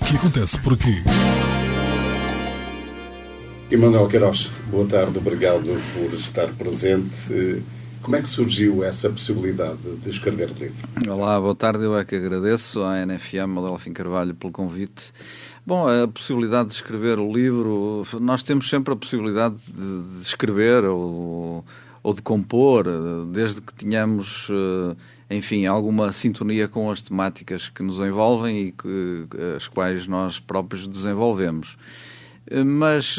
O que acontece por aqui? Emanuel Queiroz, boa tarde, obrigado por estar presente. Como é que surgiu essa possibilidade de escrever o livro? Olá, boa tarde, eu é que agradeço à NFM, ao Delfim Carvalho, pelo convite. Bom, a possibilidade de escrever o livro, nós temos sempre a possibilidade de escrever ou de compor, desde que tenhamos, enfim, alguma sintonia com as temáticas que nos envolvem e as quais nós próprios desenvolvemos. Mas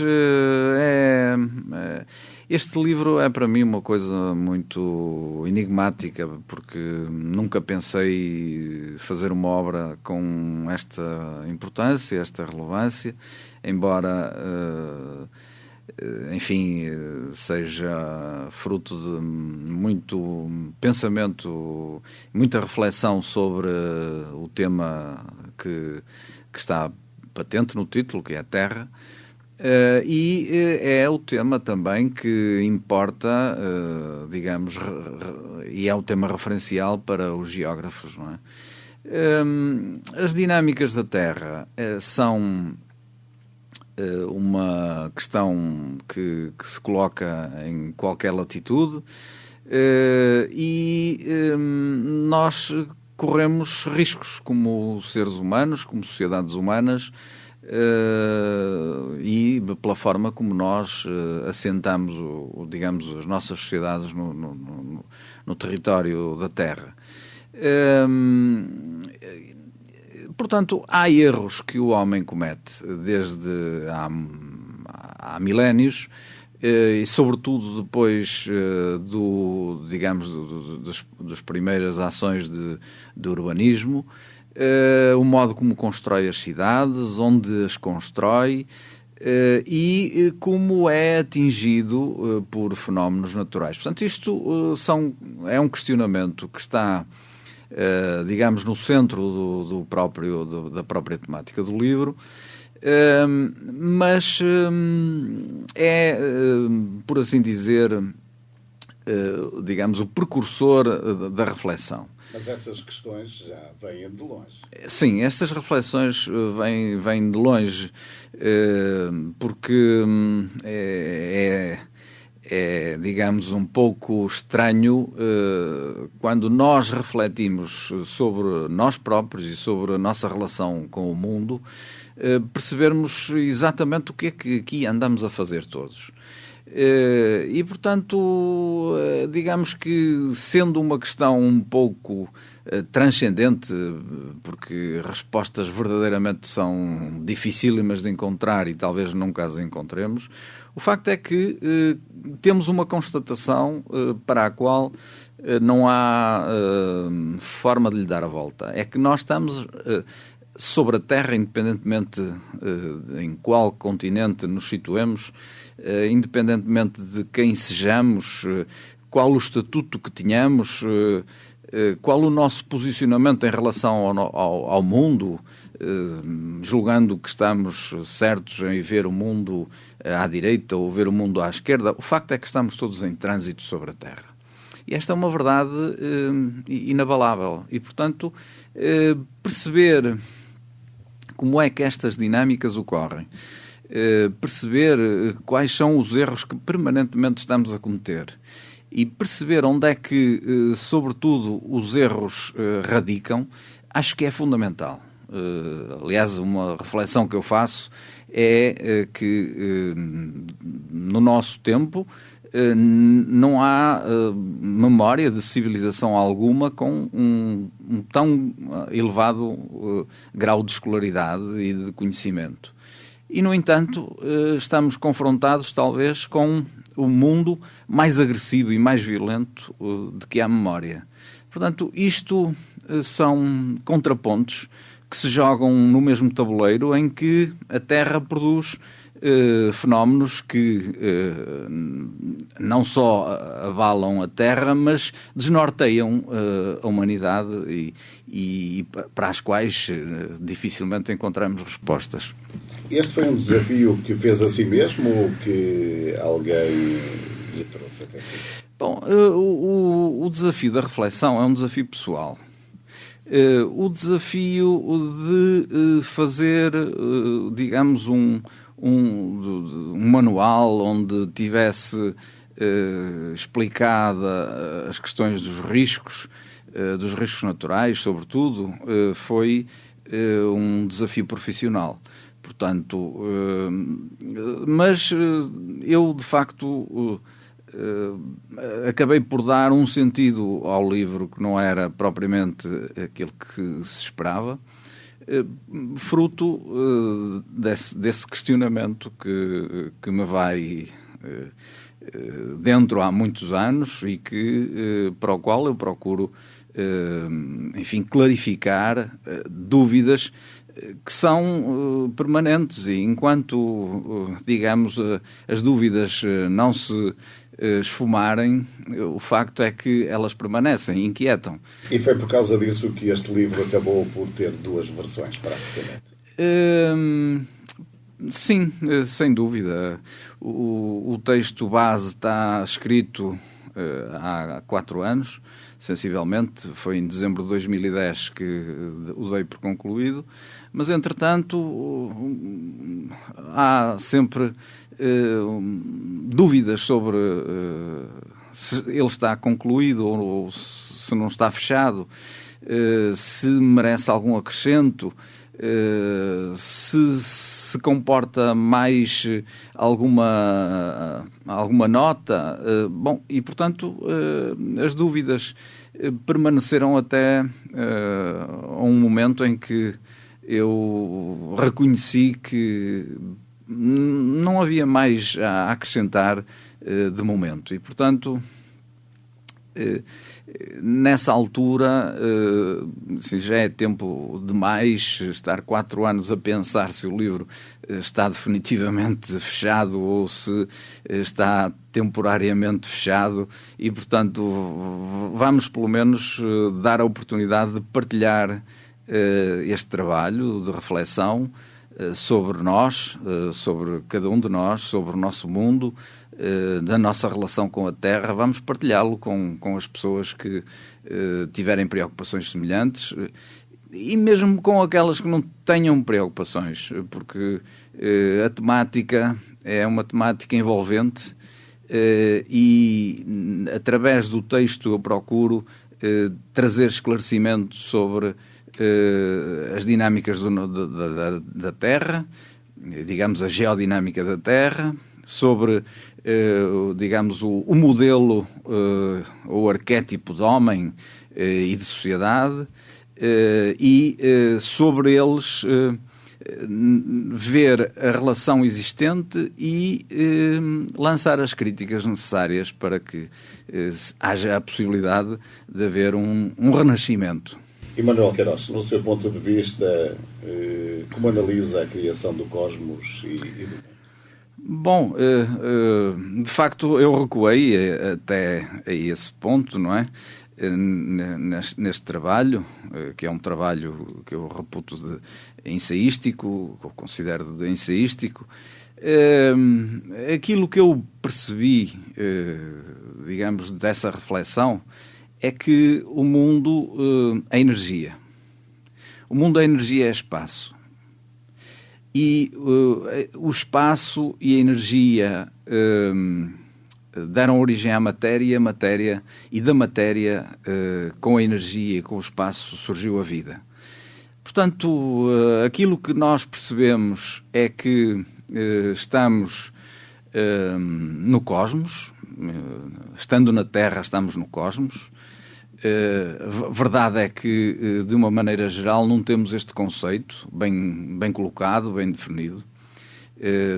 este livro é para mim uma coisa muito enigmática, porque nunca pensei fazer uma obra com esta importância, esta relevância, embora, enfim, seja fruto de muito pensamento, muita reflexão sobre o tema que está patente no título, que é a Terra. E é o tema também que importa, digamos, e é o tema referencial para os geógrafos, não é? As dinâmicas da Terra são uma questão que se coloca em qualquer latitude e nós corremos riscos como seres humanos, como sociedades humanas, e pela forma como nós assentamos, digamos, as nossas sociedades no território da Terra. Portanto, há erros que o homem comete desde há milénios, e sobretudo depois das primeiras ações de urbanismo, o modo como constrói as cidades, onde as constrói e como é atingido por fenómenos naturais. Portanto, isto é um questionamento que está, digamos, no centro da própria temática do livro, mas é, por assim dizer, digamos, o precursor da reflexão. Mas essas questões já vêm de longe. Sim, estas reflexões vêm de longe, porque digamos, um pouco estranho quando nós refletimos sobre nós próprios e sobre a nossa relação com o mundo, percebermos exatamente o que é que aqui andamos a fazer todos. E, portanto, digamos que sendo uma questão um pouco transcendente, porque respostas verdadeiramente são dificílimas de encontrar e talvez nunca as encontremos, o facto é que temos uma constatação para a qual não há forma de lhe dar a volta. É que nós estamos sobre a Terra, independentemente em qual continente nos situemos, independentemente de quem sejamos, qual o estatuto que tenhamos, qual o nosso posicionamento em relação ao mundo, julgando que estamos certos em ver o mundo à direita ou ver o mundo à esquerda, o facto é que estamos todos em trânsito sobre a Terra. E esta é uma verdade inabalável. E, portanto, perceber como é que estas dinâmicas ocorrem, perceber quais são os erros que permanentemente estamos a cometer e perceber onde é que, sobretudo, os erros radicam, acho que é fundamental. Aliás, uma reflexão que eu faço é que no nosso tempo não há memória de civilização alguma com um tão elevado grau de escolaridade e de conhecimento. E, no entanto, estamos confrontados, talvez, com o mundo mais agressivo e mais violento de que há memória. Portanto, isto são contrapontos que se jogam no mesmo tabuleiro em que a Terra produz fenómenos que não só abalam a Terra, mas desnorteiam a humanidade e para as quais dificilmente encontramos respostas. Este foi um desafio que fez a si mesmo ou que alguém lhe trouxe até si? Bom, o desafio da reflexão é um desafio pessoal. o desafio de fazer, digamos, um manual onde tivesse explicada as questões dos riscos naturais, sobretudo, foi um desafio profissional. Portanto, mas eu, de facto, acabei por dar um sentido ao livro que não era propriamente aquele que se esperava, fruto desse questionamento que me vai dentro há muitos anos e para o qual eu procuro, enfim, clarificar dúvidas que são permanentes, e enquanto, digamos, as dúvidas não se esfumarem, o facto é que elas permanecem, inquietam. E foi por causa disso que este livro acabou por ter duas versões, praticamente? Sim, sem dúvida. O texto base está escrito há 4 anos, sensivelmente. Foi em dezembro de 2010 que o dei por concluído, mas, entretanto, há sempre dúvidas sobre se ele está concluído ou se não está fechado, se merece algum acrescento, se comporta mais alguma nota. Bom, e, portanto, as dúvidas permaneceram até um momento em que eu reconheci que não havia mais a acrescentar de momento. E, portanto, nessa altura, já é tempo demais estar 4 anos a pensar se o livro está definitivamente fechado ou se está temporariamente fechado, e, portanto, vamos pelo menos dar a oportunidade de partilhar este trabalho de reflexão sobre nós, sobre cada um de nós, sobre o nosso mundo, da nossa relação com a Terra. Vamos partilhá-lo com as pessoas que tiverem preocupações semelhantes, e mesmo com aquelas que não tenham preocupações, porque a temática é uma temática envolvente, e através do texto eu procuro trazer esclarecimento sobre as dinâmicas da Terra, digamos, a geodinâmica da Terra, sobre, digamos, o modelo ou arquétipo de homem e de sociedade, e sobre eles ver a relação existente e lançar as críticas necessárias para que haja a possibilidade de haver um renascimento. E Manuel Queiroz, no seu ponto de vista, como analisa a criação do cosmos e do mundo? Bom, de facto eu recuei até a esse ponto, não é? Neste trabalho, que é um trabalho que eu reputo de ensaístico, que eu considero de ensaístico. Aquilo que eu percebi, digamos, dessa reflexão, é que o mundo é energia. O mundo é energia, é espaço. E o espaço e a energia deram origem à matéria, e da matéria, com a energia e com o espaço, surgiu a vida. Portanto, aquilo que nós percebemos é que estamos no cosmos, estando na Terra, estamos no cosmos. Verdade é que, de uma maneira geral, não temos este conceito bem colocado, bem definido.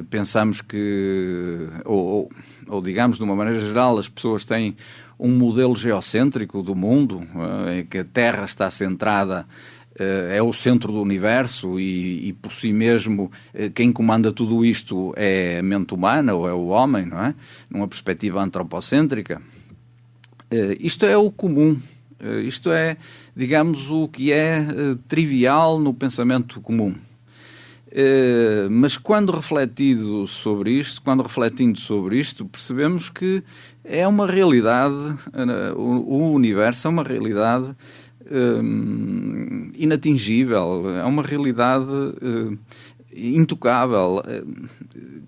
Pensamos que, ou digamos, de uma maneira geral, as pessoas têm um modelo geocêntrico do mundo, em que a Terra está centrada, é o centro do universo, e por si mesmo quem comanda tudo isto é a mente humana, ou é o homem, não é? Numa perspectiva antropocêntrica. Isto é o comum, isto é, digamos, o que é trivial no pensamento comum. Mas quando refletindo sobre isto, percebemos que é uma realidade, o universo é uma realidade inatingível, é uma realidade intocável.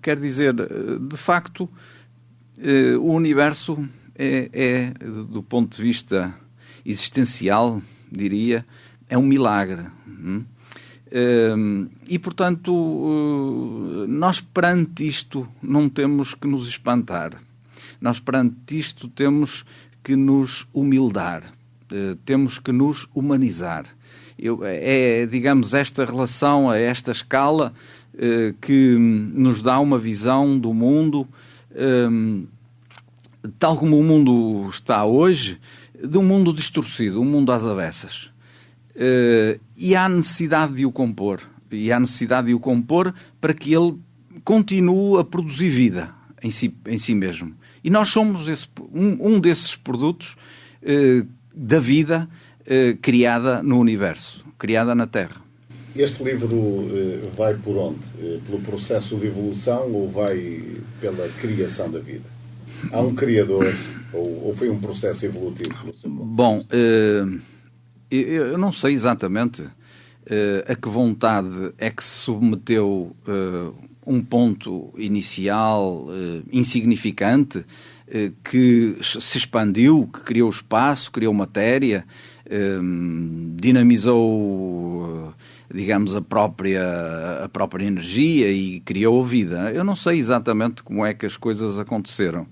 Quer dizer, de facto, o universo é, do ponto de vista existencial, diria, é um milagre. E, portanto, nós perante isto não temos que nos espantar. Nós perante isto temos que nos humildar. Temos que nos humanizar. Digamos, esta relação a esta escala que nos dá uma visão do mundo, tal como o mundo está hoje, de um mundo distorcido, um mundo às avessas. E há necessidade de o compor. E há necessidade de o compor para que ele continue a produzir vida em si mesmo. E nós somos um desses produtos da vida criada no universo, criada na Terra. Este livro vai por onde? Pelo processo de evolução ou vai pela criação da vida? Há um criador ou foi um processo evolutivo? Bom, eu não sei exatamente a que vontade é que se submeteu um ponto inicial insignificante que se expandiu, que criou espaço, criou matéria, dinamizou, digamos, a própria energia e criou vida. Eu não sei exatamente como é que as coisas aconteceram.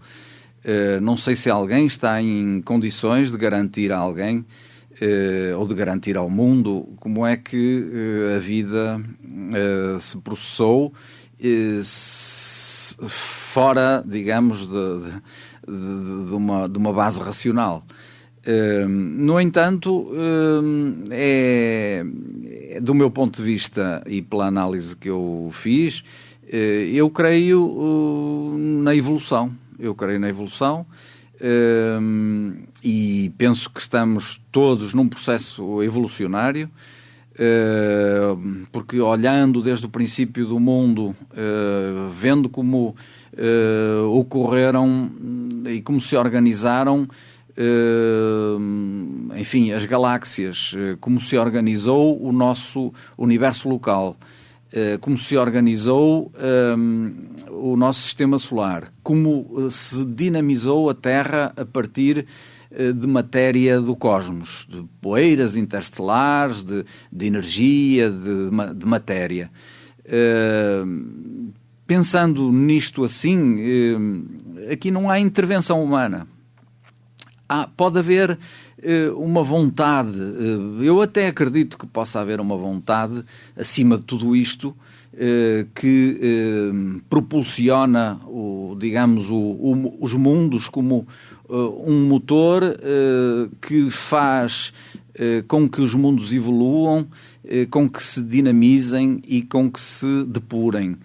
Não sei se alguém está em condições de garantir a alguém ou de garantir ao mundo como é que a vida se processou fora, digamos, de uma base racional. No entanto, do meu ponto de vista e pela análise que eu fiz, eu creio na evolução. Eu creio na evolução e penso que estamos todos num processo evolucionário, porque olhando desde o princípio do mundo, vendo como ocorreram e como se organizaram, enfim, as galáxias, como se organizou o nosso universo local, como se organizou o nosso sistema solar, como se dinamizou a Terra a partir de matéria do cosmos, de poeiras interestelares, de energia, de matéria. Pensando nisto assim, aqui não há intervenção humana. Pode haver uma vontade, eu até acredito que possa haver uma vontade, acima de tudo isto, que propulsiona, digamos, os mundos como um motor que faz com que os mundos evoluam, com que se dinamizem e com que se depurem.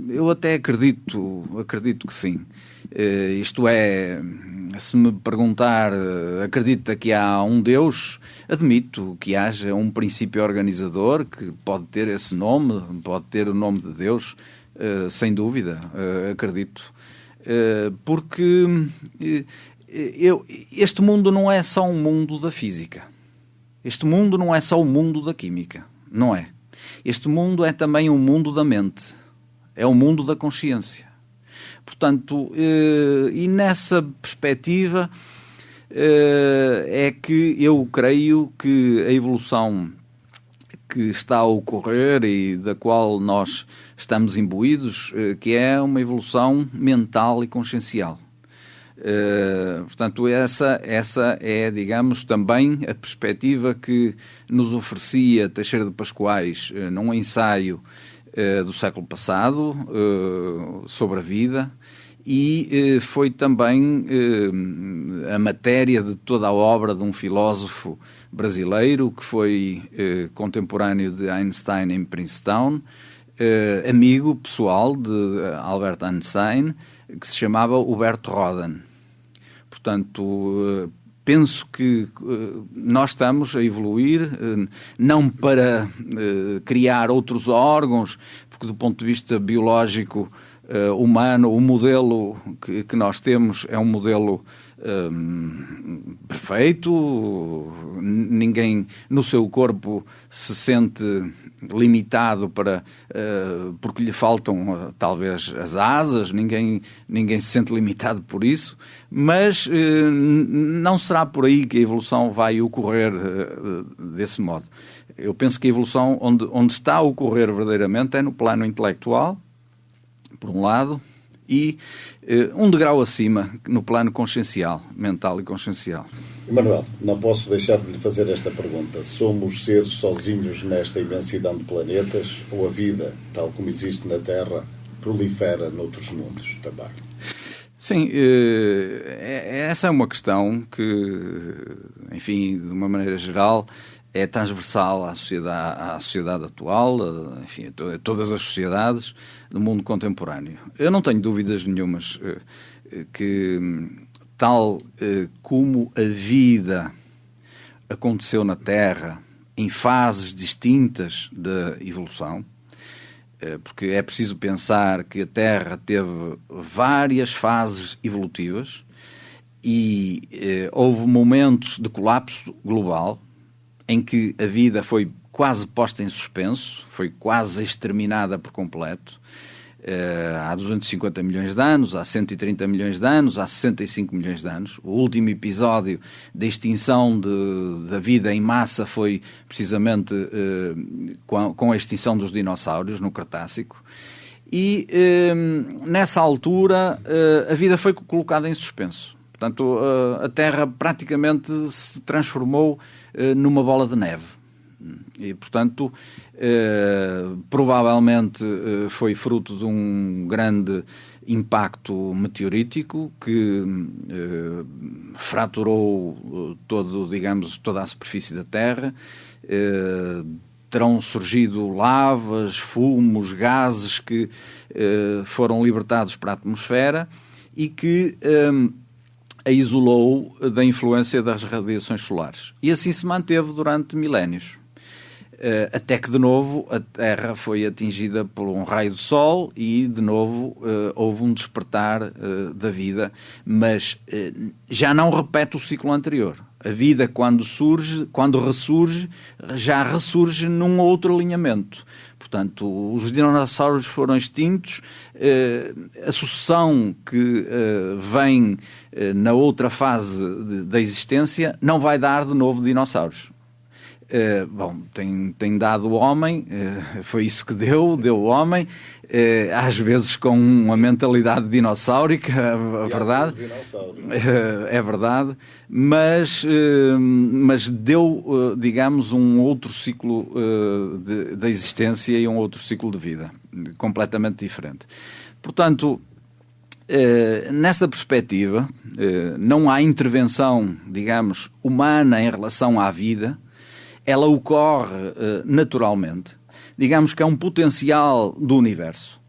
Eu até acredito que sim. Isto é, se me perguntar, acredita que há um Deus? Admito que haja um princípio organizador que pode ter esse nome, pode ter o nome de Deus, sem dúvida, acredito. Porque este mundo não é só um mundo da física. Este mundo não é só o mundo da química. Não é. Este mundo é também um mundo da mente. É o mundo da consciência. Portanto, e nessa perspectiva é que eu creio que a evolução que está a ocorrer e da qual nós estamos imbuídos, que é uma evolução mental e consciencial. Portanto, essa é, digamos, também a perspectiva que nos oferecia Teixeira de Pascoais num ensaio do século passado sobre a vida, e foi também a matéria de toda a obra de um filósofo brasileiro que foi contemporâneo de Einstein em Princeton, amigo pessoal de Albert Einstein, que se chamava Huberto Rodan. Portanto, penso que nós estamos a evoluir, não para criar outros órgãos, porque do ponto de vista biológico humano, o modelo que nós temos é um modelo perfeito, ninguém no seu corpo se sente limitado porque lhe faltam talvez as asas, ninguém se sente limitado por isso, mas não será por aí que a evolução vai ocorrer desse modo. Eu penso que a evolução onde está a ocorrer verdadeiramente é no plano intelectual, por um lado, e um degrau acima no plano consciencial, mental e consciencial. Emanuel, não posso deixar de lhe fazer esta pergunta. Somos seres sozinhos nesta imensidão de planetas ou a vida, tal como existe na Terra, prolifera noutros mundos também? Sim, essa é uma questão que, enfim, de uma maneira geral, é transversal à sociedade atual, enfim, a todas as sociedades do mundo contemporâneo. Eu não tenho dúvidas nenhumas que, tal como a vida aconteceu na Terra em fases distintas da evolução, porque é preciso pensar que a Terra teve várias fases evolutivas e houve momentos de colapso global, em que a vida foi quase posta em suspenso, foi quase exterminada por completo. Há 250 milhões de anos, há 130 milhões de anos, há 65 milhões de anos. O último episódio da extinção da vida em massa foi precisamente com a extinção dos dinossauros no Cretácico. E nessa altura a vida foi colocada em suspenso. Portanto, a Terra praticamente se transformou numa bola de neve. E, portanto, provavelmente foi fruto de um grande impacto meteorítico que fraturou toda a superfície da Terra. Terão surgido lavas, fumos, gases que foram libertados para a atmosfera e que a isolou da influência das radiações solares. E assim se manteve durante milénios. Até que, de novo, a Terra foi atingida por um raio de Sol e, de novo, houve um despertar da vida, mas já não repete o ciclo anterior. A vida, quando ressurge, já ressurge num outro alinhamento. Portanto, os dinossauros foram extintos, a sucessão que vem na outra fase da existência não vai dar de novo dinossauros. Tem dado o homem, foi isso que deu o homem, às vezes com uma mentalidade dinossáurica, a verdade, é verdade, mas deu, digamos, um outro ciclo da existência e um outro ciclo de vida, completamente diferente. Portanto, nesta perspectiva, não há intervenção, digamos, humana em relação à vida. Ela ocorre naturalmente. Digamos que é um potencial do universo.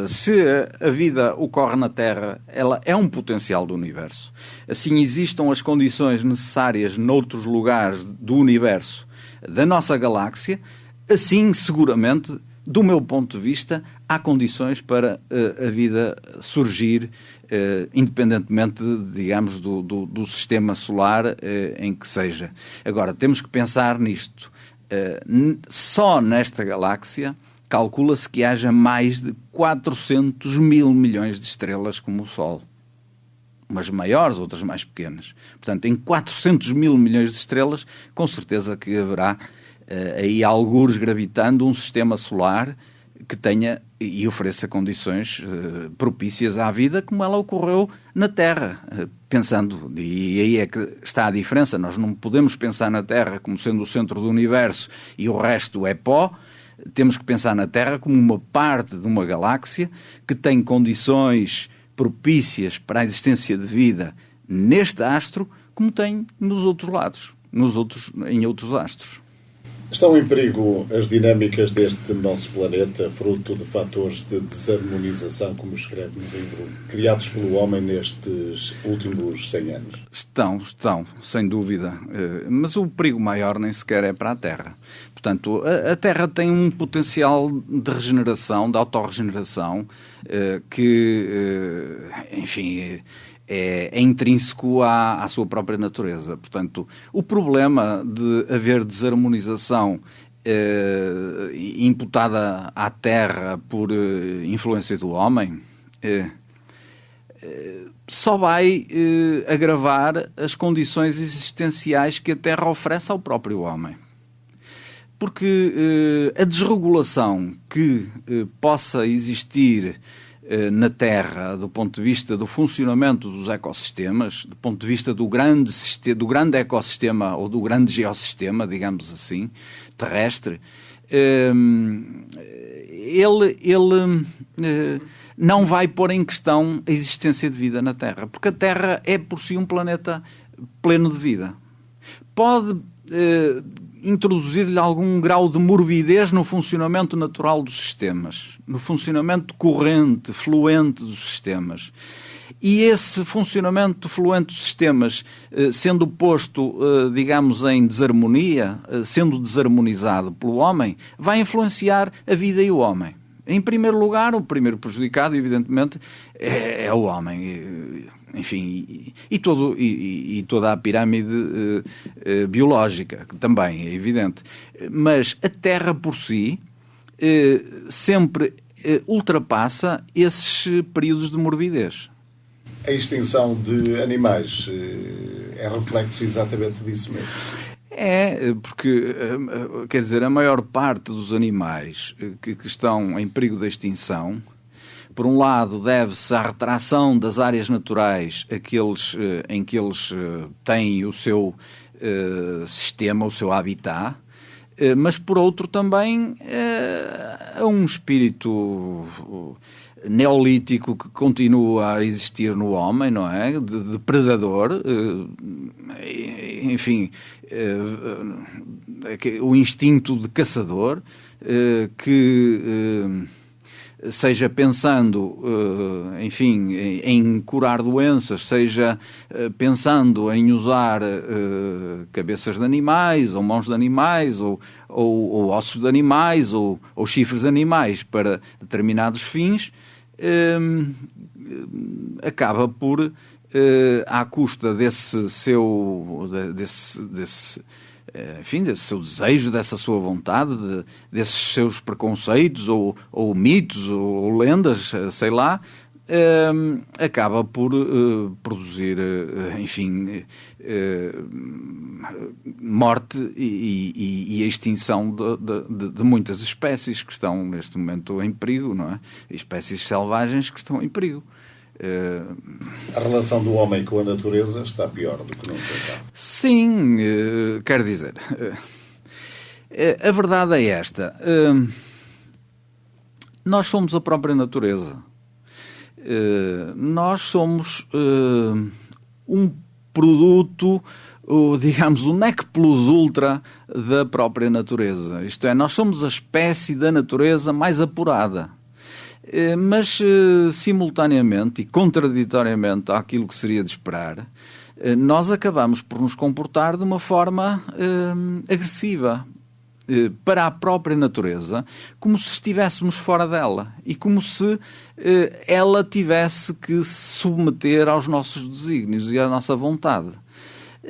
Se a vida ocorre na Terra, ela é um potencial do universo. Assim existam as condições necessárias noutros lugares do universo da nossa galáxia, assim seguramente, do meu ponto de vista, há condições para a vida surgir, independentemente, digamos, do sistema solar em que seja. Agora, temos que pensar nisto. Só nesta galáxia calcula-se que haja mais de 400 mil milhões de estrelas como o Sol. Umas maiores, outras mais pequenas. Portanto, em 400 mil milhões de estrelas, com certeza que haverá aí algures gravitando um sistema solar que tenha e ofereça condições propícias à vida como ela ocorreu na Terra. Pensando, e aí é que está a diferença, nós não podemos pensar na Terra como sendo o centro do universo e o resto é pó. Temos que pensar na Terra como uma parte de uma galáxia que tem condições propícias para a existência de vida neste astro, como tem nos outros lados, em outros astros. Estão em perigo as dinâmicas deste nosso planeta, fruto de fatores de desarmonização, como escreve no livro, criados pelo homem nestes últimos 100 anos? Estão, sem dúvida. Mas o perigo maior nem sequer é para a Terra. Portanto, a Terra tem um potencial de regeneração, de autorregeneração, que, enfim, é intrínseco à sua própria natureza. Portanto, o problema de haver desarmonização imputada à Terra por influência do homem só vai agravar as condições existenciais que a Terra oferece ao próprio homem. Porque a desregulação que possa existir na Terra, do ponto de vista do funcionamento dos ecossistemas, do ponto de vista do grande ecossistema ou do grande geossistema, digamos assim, terrestre, ele não vai pôr em questão a existência de vida na Terra, porque a Terra é por si um planeta pleno de vida. Pode introduzir-lhe algum grau de morbidez no funcionamento natural dos sistemas, no funcionamento corrente, fluente dos sistemas. E esse funcionamento fluente dos sistemas, sendo posto, digamos, em desarmonia, sendo desarmonizado pelo homem, vai influenciar a vida e o homem. Em primeiro lugar, o primeiro prejudicado, evidentemente, é o homem. Enfim, e toda a pirâmide biológica, que também é evidente. Mas a Terra por si sempre ultrapassa esses períodos de morbidez. A extinção de animais é reflexo exatamente disso mesmo. É, porque, quer dizer, a maior parte dos animais que estão em perigo de extinção, por um lado, deve-se à retração das áreas naturais em que eles têm o seu sistema, o seu habitat, mas por outro também a um espírito neolítico que continua a existir no homem, não é? De predador, enfim, o instinto de caçador, que seja pensando, enfim, em curar doenças, seja pensando em usar cabeças de animais, ou mãos de animais, ou ossos de animais, ou chifres de animais para determinados fins, acaba por, à custa desse seu desejo, dessa sua vontade, desses seus preconceitos ou mitos ou lendas, sei lá, acaba por produzir, enfim, morte e a extinção de muitas espécies que estão neste momento em perigo, não é? Espécies selvagens que estão em perigo. A relação do homem com a natureza está pior do que nunca. Sim, quer dizer, a verdade é esta. Nós somos a própria natureza. Nós somos um produto, digamos, o nec plus ultra da própria natureza. Isto é, nós somos a espécie da natureza mais apurada. Mas, simultaneamente e contraditoriamente àquilo que seria de esperar, nós acabamos por nos comportar de uma forma agressiva para a própria natureza, como se estivéssemos fora dela e como se ela tivesse que se submeter aos nossos desígnios e à nossa vontade.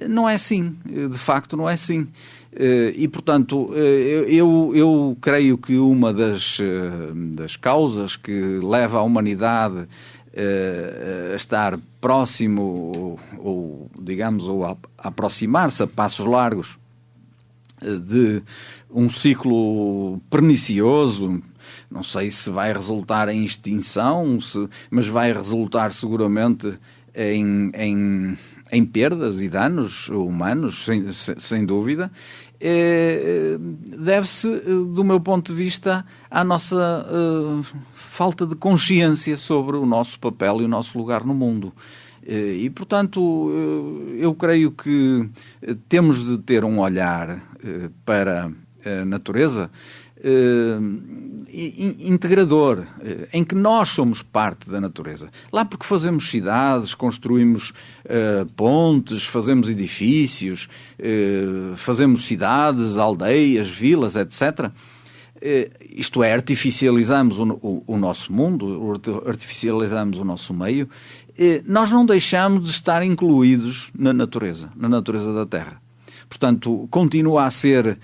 Não é assim, de facto não é assim. E, portanto, eu creio que uma das causas que leva a humanidade a estar próximo ou a aproximar-se a passos largos de um ciclo pernicioso, não sei se vai resultar em extinção, mas vai resultar seguramente em perdas e danos humanos, sem dúvida, deve-se, do meu ponto de vista, à nossa falta de consciência sobre o nosso papel e o nosso lugar no mundo. E, portanto, eu creio que temos de ter um olhar para natureza, integrador, em que nós somos parte da natureza. Lá porque fazemos cidades, construímos pontes, fazemos edifícios, fazemos cidades, aldeias, vilas, etc. Isto é, artificializamos o nosso mundo, artificializamos o nosso meio, nós não deixamos de estar incluídos na natureza da Terra. Portanto, continua a ser,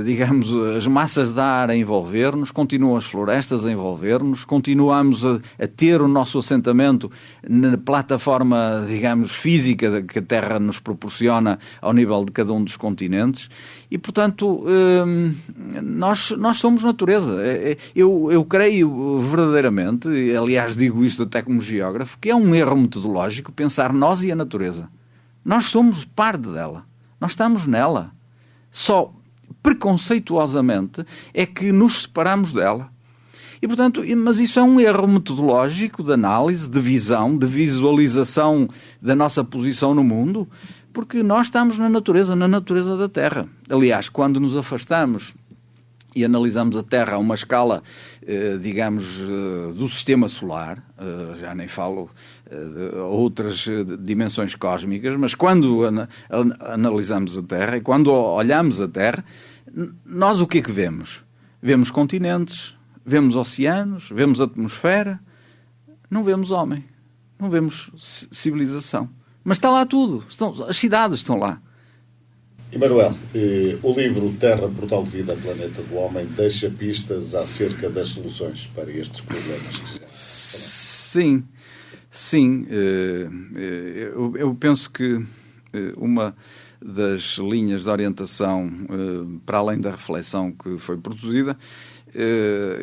digamos, as massas de ar a envolver-nos, continuam as florestas a envolver-nos, continuamos a ter o nosso assentamento na plataforma, digamos, física que a Terra nos proporciona ao nível de cada um dos continentes e, portanto, nós somos natureza. Eu creio verdadeiramente, aliás digo isto até como geógrafo, que é um erro metodológico pensar nós e a natureza. Nós somos parte dela. Nós estamos nela. Só preconceituosamente é que nos separamos dela. E, portanto, mas isso é um erro metodológico de análise, de visão, de visualização da nossa posição no mundo, porque nós estamos na natureza da Terra. Aliás, quando nos afastamos e analisamos a Terra a uma escala, digamos, do sistema solar, já nem falo de outras dimensões cósmicas, mas quando analisamos a Terra e quando olhamos a Terra, nós o que é que vemos? Vemos continentes, vemos oceanos, vemos atmosfera, não vemos homem, não vemos civilização. Mas está lá tudo, as cidades estão lá. Emanuel, o livro Terra, Portal de Vida, Planeta do Homem deixa pistas acerca das soluções para estes problemas. Sim. Eu penso que uma das linhas de orientação, para além da reflexão que foi produzida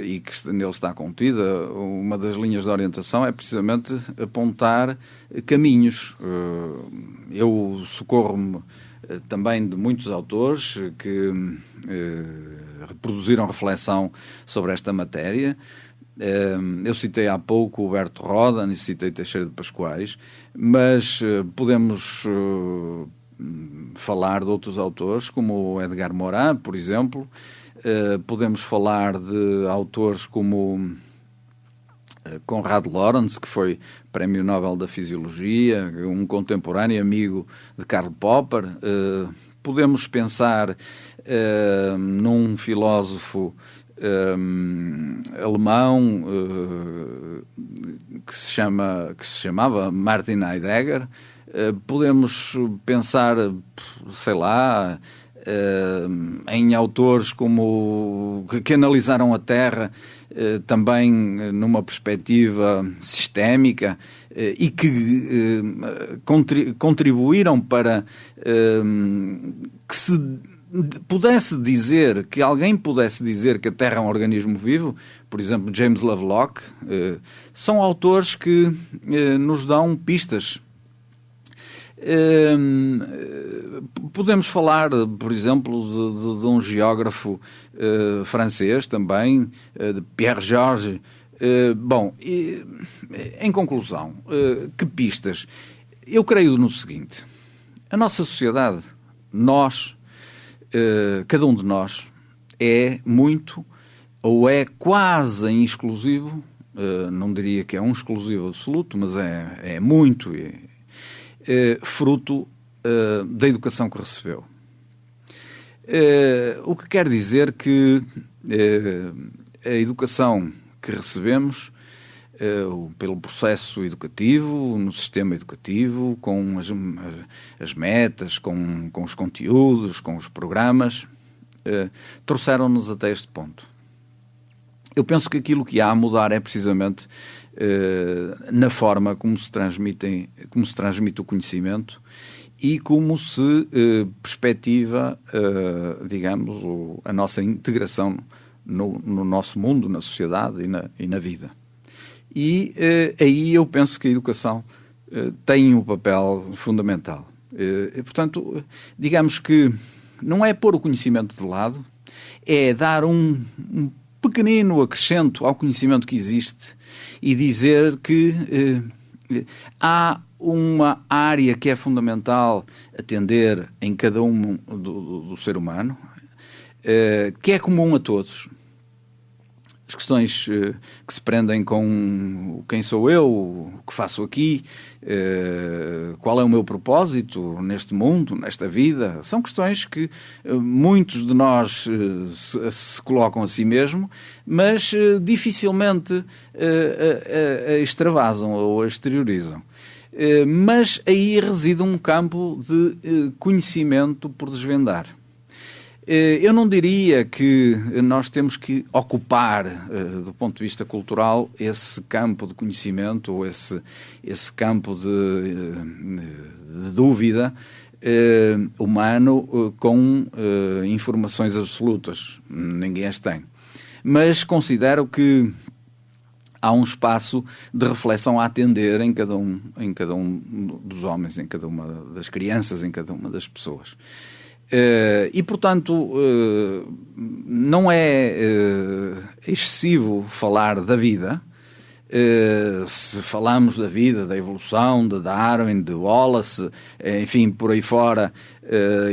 e que nele está contida, uma das linhas de orientação é precisamente apontar caminhos. Eu socorro-me também de muitos autores que reproduziram reflexão sobre esta matéria. Eu citei há pouco o Berto Rodan e citei Teixeira de Pascoais, mas podemos falar de outros autores, como o Edgar Morin, por exemplo. Podemos falar de autores como Konrad Lorenz, que foi Prémio Nobel da Fisiologia, um contemporâneo amigo de Karl Popper. Podemos pensar num filósofo alemão que se chamava Martin Heidegger. Podemos pensar, sei lá, em autores como que analisaram a Terra também numa perspectiva sistémica e que contribuíram para que se pudesse dizer, que alguém pudesse dizer que a Terra é um organismo vivo. Por exemplo, James Lovelock. São autores que nos dão pistas. Podemos falar, por exemplo, de um geógrafo francês também, de Pierre Georges. Em conclusão, que pistas? Eu creio no seguinte: a nossa sociedade, cada um de nós é muito, ou é quase em exclusivo, não diria que é um exclusivo absoluto, mas é muito fruto da educação que recebeu. O que quer dizer que a educação que recebemos pelo processo educativo, no sistema educativo, com as metas, com os conteúdos, com os programas, trouxeram-nos até este ponto. Eu penso que aquilo que há a mudar é precisamente na forma como se transmite o conhecimento e como se perspectiva, digamos, a nossa integração no nosso mundo, na sociedade e na vida. E aí eu penso que a educação tem um papel fundamental. Portanto, digamos que não é pôr o conhecimento de lado, é dar um pequenino acrescento ao conhecimento que existe e dizer que há uma área que é fundamental atender em cada um do ser humano, que é comum a todos. As questões que se prendem com quem sou eu, o que faço aqui, qual é o meu propósito neste mundo, nesta vida, são questões que muitos de nós se colocam a si mesmo, mas dificilmente a extravasam ou a exteriorizam. Mas aí reside um campo de conhecimento por desvendar. Eu não diria que nós temos que ocupar, do ponto de vista cultural, esse campo de conhecimento ou esse campo de dúvida humano com informações absolutas. Ninguém as tem. Mas considero que há um espaço de reflexão a atender em cada um dos homens, em cada uma das crianças, em cada uma das pessoas. E, portanto, não é excessivo falar da vida. Se falamos da vida, da evolução, de Darwin, de Wallace, enfim, por aí fora,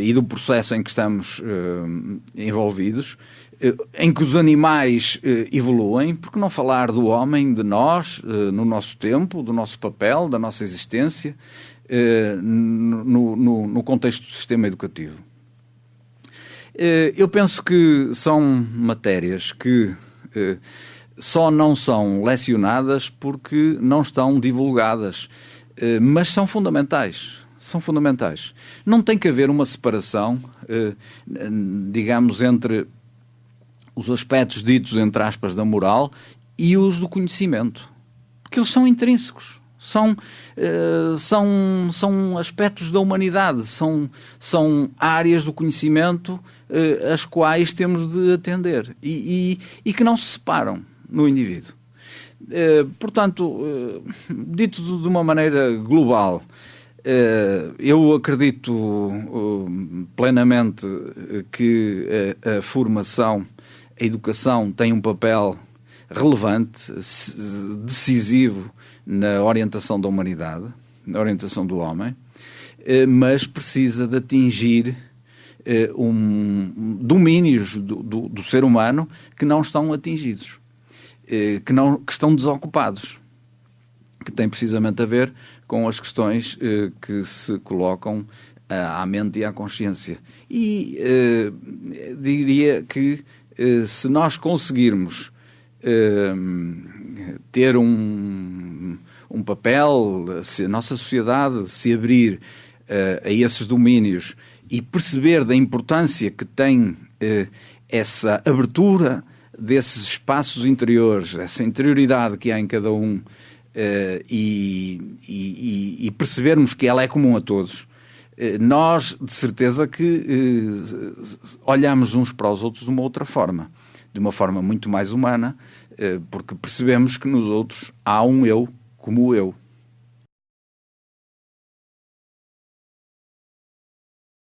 e do processo em que estamos envolvidos, em que os animais evoluem, porque não falar do homem, de nós, no nosso tempo, do nosso papel, da nossa existência, no contexto do sistema educativo. Eu penso que são matérias que só não são lecionadas porque não estão divulgadas, mas são fundamentais. São fundamentais. Não tem que haver uma separação, digamos, entre os aspectos ditos, entre aspas, da moral e os do conhecimento. Porque eles são intrínsecos. São aspectos da humanidade, são áreas do conhecimento as quais temos de atender e que não se separam no indivíduo. Portanto, dito de uma maneira global, eu acredito plenamente que a formação, a educação tem um papel relevante, decisivo na orientação da humanidade, na orientação do homem, mas precisa de atingir domínios do ser humano que não estão atingidos, que estão desocupados, que têm precisamente a ver com as questões que se colocam à mente e à consciência. E diria que se nós conseguirmos ter um papel, se a nossa sociedade se abrir a esses domínios e perceber da importância que tem essa abertura desses espaços interiores, essa interioridade que há em cada um, e percebermos que ela é comum a todos, nós, de certeza que olhamos uns para os outros de uma outra forma, de uma forma muito mais humana, porque percebemos que nos outros há um eu como o eu.